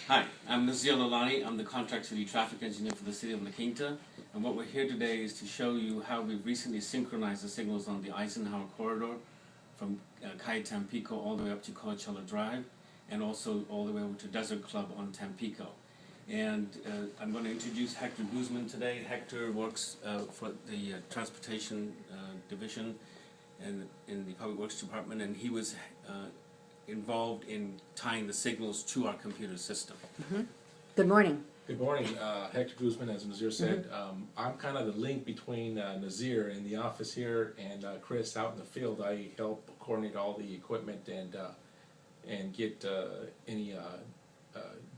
Hi, I'm Nazir Lalani. I'm the contract city traffic engineer for the city of La Quinta. And what we're here today is to show you how we've recently synchronized the signals on the Eisenhower corridor from Calle Tampico all the way up to Coachella Drive, and also all the way over to Desert Club on Tampico. And I'm going to introduce Hector Guzman today. Hector works for the transportation division and in the Public Works Department, and he was involved in tying the signals to our computer system. Good morning. Good morning. Hector Guzman, as Nazir said. I'm kind of the link between Nazir in the office here and Chris out in the field. I help coordinate all the equipment and get any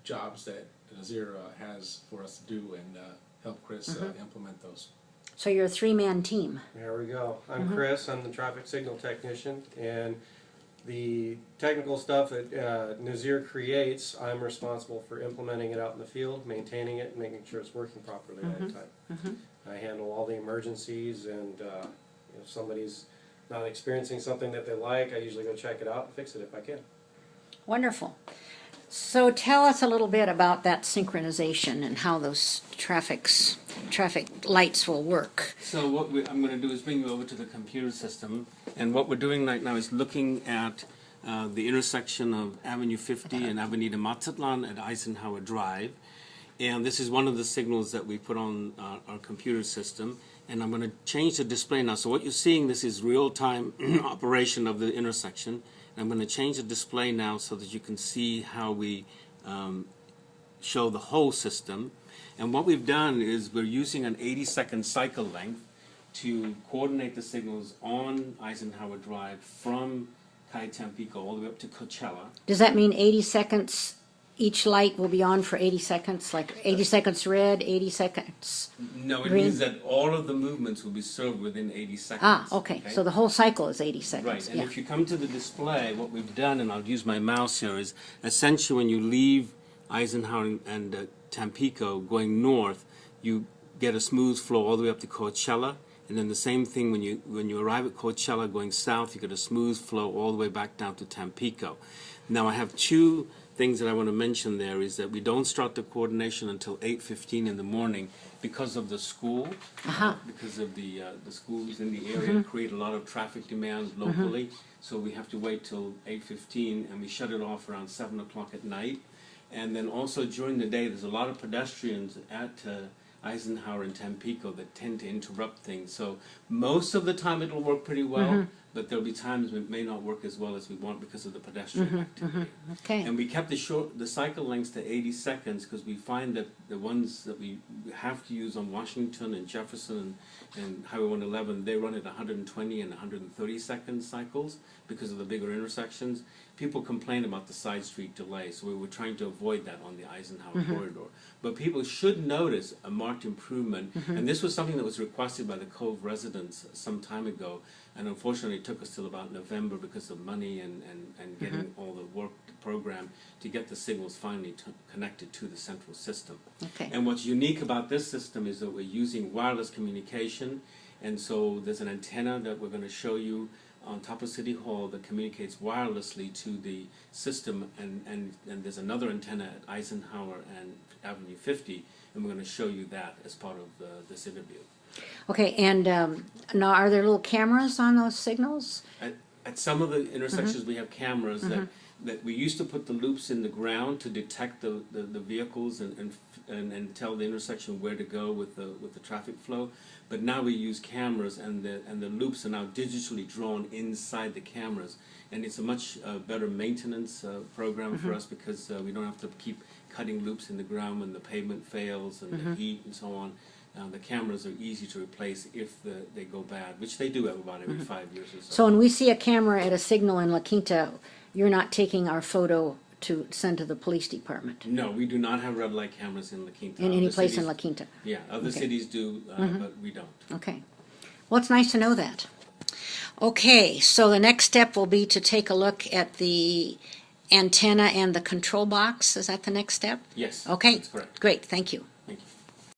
jobs that Nazir has for us to do, and help Chris implement those. So you're a three-man team. There we go. I'm Chris. I'm the traffic signal technician, and the technical stuff that Nazir creates, I'm responsible for implementing it out in the field, maintaining it, and making sure it's working properly all the time. I handle all the emergencies, and if somebody's not experiencing something that they like, I usually go check it out and fix it if I can. Wonderful. So tell us a little bit about that synchronization and how those traffic lights will work. So what I'm going to do is bring you over to the computer system, and what we're doing right now is looking at the intersection of Avenue 50 and Avenida Mazatlan at Eisenhower Drive, and this is one of the signals that we put on our computer system, and I'm going to change the display now. So what you're seeing, this is real-time operation of the intersection. I'm going to change the display now so that you can see how we show the whole system. And what we've done is we're using an 80-second cycle length to coordinate the signals on Eisenhower Drive from Calle Tampico all the way up to Coachella. Does that mean 80 seconds, each light will be on for 80 seconds, like 80 seconds red, 80 seconds No, it green? means that all of the movements will be served within 80 seconds. Ah, okay. So the whole cycle is 80 seconds. Right, and yeah. if you come to the display, what we've done, and I'll use my mouse here, is essentially when you leave Eisenhower and Tampico going north, you get a smooth flow all the way up to Coachella, and then the same thing when you arrive at Coachella going south, you get a smooth flow all the way back down to Tampico. Now I have two things that I want to mention there is that we don't start the coordination until 8:15 in the morning because of the school, because of the schools in the area create a lot of traffic demands locally, so we have to wait till 8:15, and we shut it off around 7 o'clock at night. And then also during the day, there's a lot of pedestrians at Eisenhower and Tampico that tend to interrupt things. So most of the time it'll work pretty well, but there'll be times when it may not work as well as we want because of the pedestrian activity. Okay. And we kept the cycle lengths to 80 seconds because we find that the ones that we have to use on Washington and Jefferson and Highway 111, they run at 120 and 130 second cycles because of the bigger intersections. People complain about the side street delay, so we were trying to avoid that on the Eisenhower corridor. But people should notice a marked improvement, and this was something that was requested by the Cove residents some time ago, and unfortunately it took us till about November because of money and getting all the work programmed to get the signals finally connected to the central system. Okay. And what's unique about this system is that we're using wireless communication, and so there's an antenna that we're going to show you on top of City Hall that communicates wirelessly to the system, and there's another antenna at Eisenhower and Avenue 50, and we're going to show you that as part of this interview. Okay, and now are there little cameras on those signals? At some of the intersections we have cameras that we used to put the loops in the ground to detect the vehicles and tell the intersection where to go with the traffic flow. But now we use cameras, and the loops are now digitally drawn inside the cameras, and it's a much better maintenance program for us because we don't have to keep cutting loops in the ground when the pavement fails and the heat and so on. The cameras are easy to replace if they go bad, which they do about every 5 years or so. So when we see a camera at a signal in La Quinta, you're not taking our photo to send to the police department? No, we do not have red light cameras in La Quinta. In any place in La Quinta? Yeah, other cities do, but we don't. Okay. Well, it's nice to know that. Okay, so the next step will be to take a look at the antenna and the control box. Is that the next step? Yes, Okay, that's correct. great, thank you.